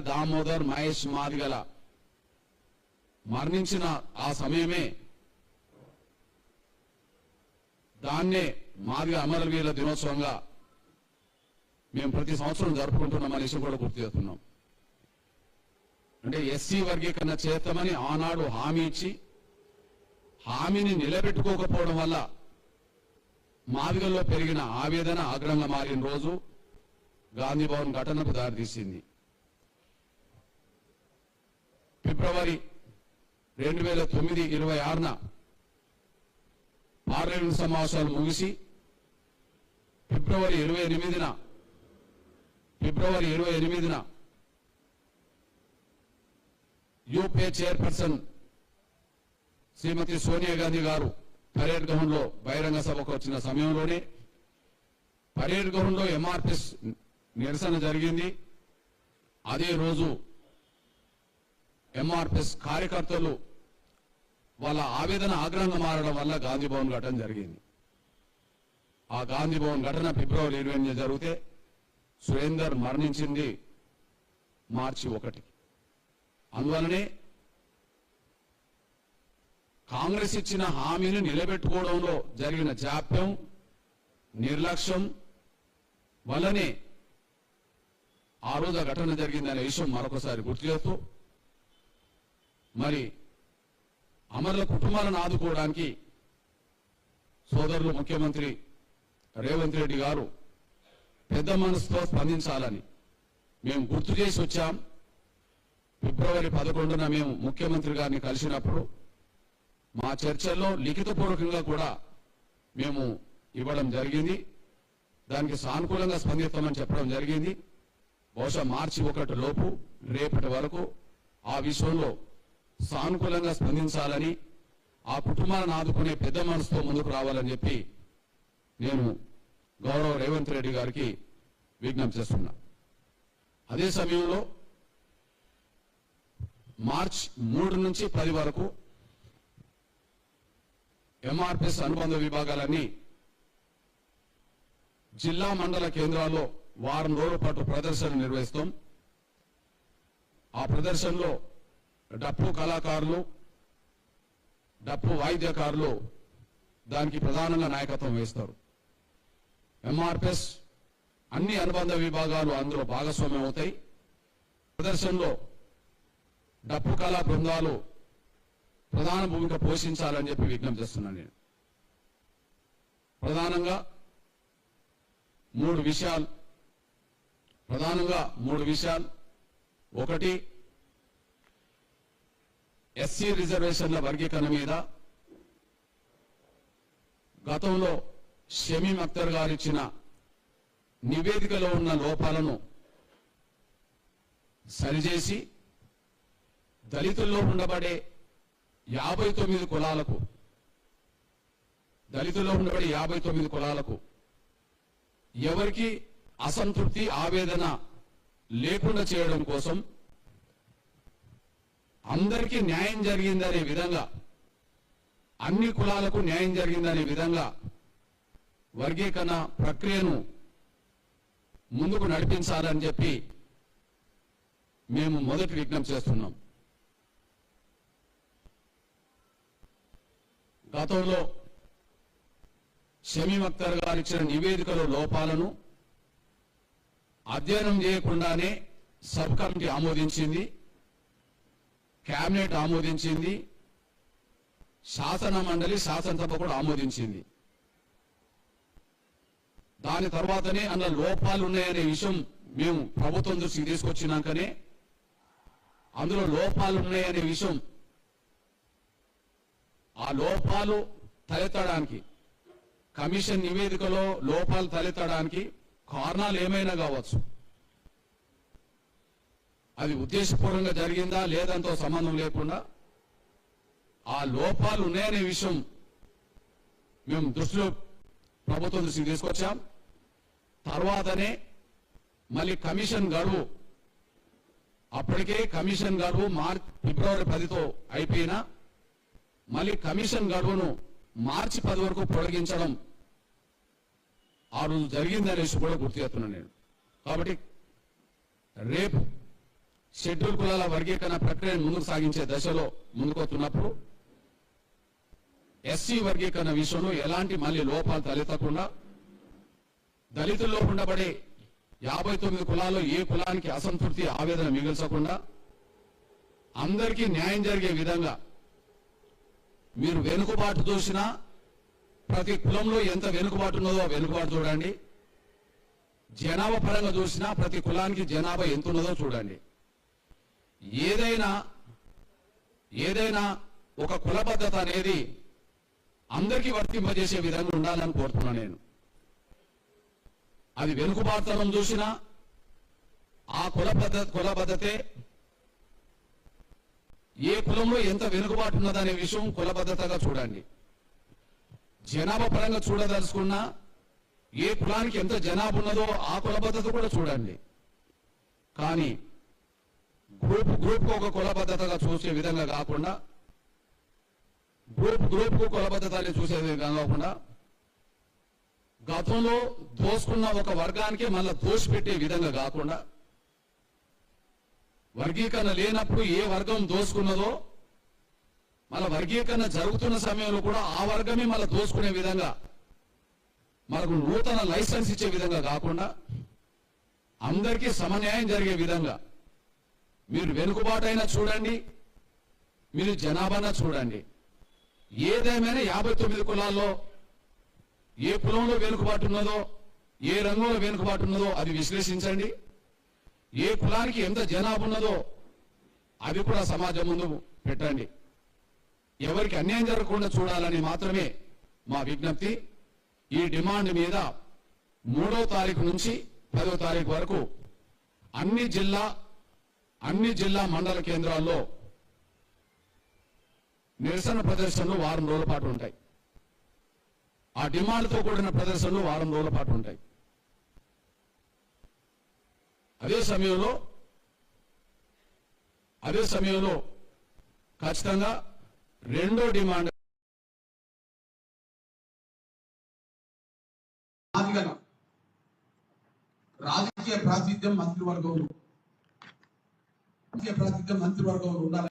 దామోదర్ మహేష్ మాదిగల మరణించిన ఆ సమయమే దాన్నే మాదిగ అమరవీరుల దినోత్సవంగా మేము ప్రతి సంవత్సరం జరుపుకుంటున్నామనే విషయం కూడా గుర్తు చేస్తున్నాం. అంటే ఎస్సీ వర్గీకరణ చేస్తామని ఆనాడు హామీ ఇచ్చి హామీని నిలబెట్టుకోకపోవడం వల్ల మాదిగల్లో పెరిగిన ఆవేదన ఆగ్రహంగా మారిన రోజు గాంధీ భవన్ ఘటనకు దారితీసింది. ఫిబ్రవరి 2009 26న పార్లమెంట్ సమావేశాలు ముగిసి ఫిబ్రవరి 28న యూపీఏ చైర్పర్సన్ శ్రీమతి సోనియా గాంధీ గారు పరేడ్ గ్రౌండ్ లో బహిరంగ సభకు వచ్చిన సమయంలోనే పరేడ్ గ్రౌండ్ లో ఎంఆర్పిఎస్ నిరసన జరిగింది. అదే రోజు ఎంఆర్పిఎస్ కార్యకర్తలు వాళ్ళ ఆవేదన ఆగ్రహంగా మారడం వల్ల గాంధీ భవన్ ఘటన జరిగింది. ఆ గాంధీ భవన్ ఘటన ఫిబ్రవరి 28 జరిగితే సురేందర్ మరణించింది మార్చి 1. అందువలనే కాంగ్రెస్ ఇచ్చిన హామీని నిలబెట్టుకోవడంలో జరిగిన జాప్యం, నిర్లక్ష్యం వల్లనే ఆ రోజు ఆ ఘటన జరిగిందనే విషయం మరొకసారి గుర్తు చేస్తూ, మరి అమరుల కుటుంబాలను ఆదుకోవడానికి సోదరులు ముఖ్యమంత్రి రేవంత్ రెడ్డి గారు పెద్ద మనసుతో స్పందించాలని మేము గుర్తు చేసి వచ్చాం. ఫిబ్రవరి 11న మేము ముఖ్యమంత్రి గారిని కలిసినప్పుడు మా చర్చల్లో లిఖితపూర్వకంగా కూడా మేము ఇవ్వడం జరిగింది. దానికి సానుకూలంగా స్పందిస్తామని చెప్పడం జరిగింది. బహుశా మార్చి 1 లోపు రేపటి వరకు ఆ విషయంలో సానుకూలంగా స్పందించాలని, ఆ కుటుంబాలను ఆదుకునే పెద్ద మనసుతో ముందుకు రావాలని చెప్పి నేను గౌరవ రేవంత్ రెడ్డి గారికి విజ్ఞప్తి చేస్తున్నా. అదే సమయంలో మార్చి 3 నుంచి 10 వరకు ఎంఆర్పిఎస్ అనుబంధ విభాగాలన్నీ జిల్లా మండల కేంద్రాల్లో వారం రోజుల పాటు ప్రదర్శన నిర్వహిస్తాం. ఆ ప్రదర్శనలో డప్పు కళాకారులు, డప్పు వాయిద్యకారులు దానికి ప్రధానంగా నాయకత్వం వహిస్తారు. ఎంఆర్పిఎస్ అన్ని అనుబంధ విభాగాలు అందులో భాగస్వామ్యం అవుతాయి. ప్రదర్శనలో డప్పు కళా బృందాలు ప్రధాన భూమిక పోషించాలని చెప్పి విజ్ఞప్తి చేస్తున్నాను. నేను ప్రధానంగా మూడు విషయాలు. ఒకటి, ఎస్సీ రిజర్వేషన్ల వర్గీకరణ మీద గతంలో షమీం అఖ్తర్ గారు ఇచ్చిన నివేదికలో ఉన్న లోపాలను సరిచేసి దళితుల్లో ఉండబడే 59 కులాలకు ఎవరికి అసంతృప్తి ఆవేదన లేకుండా చేయడం కోసం అందరికీ న్యాయం జరిగిందనే విధంగా, అన్ని కులాలకు న్యాయం జరిగిందనే విధంగా వర్గీకరణ ప్రక్రియను ముందుకు నడిపించాలని చెప్పి మేము మొదటి విజ్ఞప్తి చేస్తున్నాం. గతంలో షమీం అఖ్తర్ గారు ఇచ్చిన నివేదికలో లోపాలను అధ్యయనం చేయకుండానే సబ్ కమిటీ ఆమోదించింది, కేబినెట్ ఆమోదించింది, శాసన మండలి శాసనసభ కూడా ఆమోదించింది. దాని తర్వాతనే అందులో లోపాలు ఉన్నాయనే విషయం మేము ప్రభుత్వం దృష్టికి తీసుకొచ్చినాకనే అందులో లోపాలు ఉన్నాయనే విషయం, ఆ లోపాలు తలెత్తడానికి, కమిషన్ నివేదికలో లోపాలు తలెత్తడానికి కారణాలు ఏమైనా కావచ్చు, అది ఉద్దేశపూర్వకంగా జరిగిందా లేదంతో సంబంధం లేకుండా ఆ లోపాలు ఉన్నాయనే విషయం మేము ప్రభుత్వం దృష్టికి తీసుకొచ్చాం. తర్వాతనే మళ్ళీ కమిషన్ గడువు, అప్పటికే కమిషన్ గడువు ఫిబ్రవరి 10తో అయిపోయినా మళ్ళీ కమిషన్ గడువును మార్చి 10 వరకు పొడిగించడం ఆ రోజు జరిగిందనేసి కూడా గుర్తు చేస్తున్నాను నేను. కాబట్టి రేపు షెడ్యూల్ కులాల వర్గీకరణ ప్రక్రియను ముందుకు సాగించే దశలో ముందుకొస్తున్నప్పుడు ఎస్సీ వర్గీకరణ విషయంలో ఎలాంటి మళ్ళీ లోపాలు తలెత్తకుండా దళితుల్లో ఉండబడే 59 కులాల్లో ఏ కులానికి అసంతృప్తి ఆవేదన మిగిల్చకుండా అందరికీ న్యాయం జరిగే విధంగా మీరు వెనుకబాటు చూసినా ప్రతి కులంలో ఎంత వెనుకబాటు ఉన్నదో ఆ వెనుకబాటు చూడండి. జనాభా పరంగా చూసినా ప్రతి కులానికి జనాభా ఎంత ఉన్నదో చూడండి. ఏదైనా ఒక కుల పద్ధతి అనేది అందరికీ వర్తింపజేసే విధంగా ఉండాలని కోరుతున్నాను నేను. అది వెనుకబాటుతనం చూసినా ఆ కుల పద్ధతే ఏ కులంలో ఎంత వెనుకబాటు ఉన్నదనే విషయం కుల పద్ధతిగా చూడండి. జనాభా పరంగా చూడదలుచుకున్నా ఏ కులానికి ఎంత జనాభా ఉన్నదో ఆ కుల పద్ధతి కూడా చూడండి. కానీ గ్రూప్ ఒక కుల పద్ధతిగా చూసే విధంగా కాకుండా గ్రూప్ కుల పద్ధతిని చూసే విధంగా కాకుండా గతంలో దోసుకున్న ఒక వర్గానికే మళ్ళా దోషిపెట్టే విధంగా కాకుండా వర్గీకరణ లేనప్పుడు ఏ వర్గం దోసుకున్నదో మళ్ళా వర్గీకరణ జరుగుతున్న సమయంలో కూడా ఆ వర్గమే మళ్ళా దోసుకునే విధంగా మనకు నూతన లైసెన్స్ ఇచ్చే విధంగా కాకుండా అందరికీ సమన్యాయం జరిగే విధంగా మీరు వెనుకబాటైనా చూడండి, మీరు జనాభానా చూడండి. ఏదేమైనా 59 కులాల్లో ఏ కులంలో వెనుకబాటు ఉన్నదో ఏ రంగంలో వెనుకబాటు ఉన్నదో అది విశ్లేషించండి. ఏ కులానికి ఎంత జనాభా ఉన్నదో అది కూడా సమాజం ముందు పెట్టండి. ఎవరికి అన్యాయం జరగకుండా చూడాలని మాత్రమే మా విజ్ఞప్తి. ఈ డిమాండ్ మీద 3వ తారీఖు నుంచి 10వ తారీఖు వరకు అన్ని జిల్లా మండల కేంద్రాల్లో నిరసన ప్రదర్శనలు వారం రోజుల పాటు ఉంటాయి. ఆ డిమాండ్తో కూడిన ప్రదర్శనలు వారం రోజుల పాటు ఉంటాయి. అదే సమయంలో ఖచ్చితంగా రెండో డిమాండ్ రాజకీయ ప్రాతినిధ్యం మంత్రివర్గంలో ఉండాలి.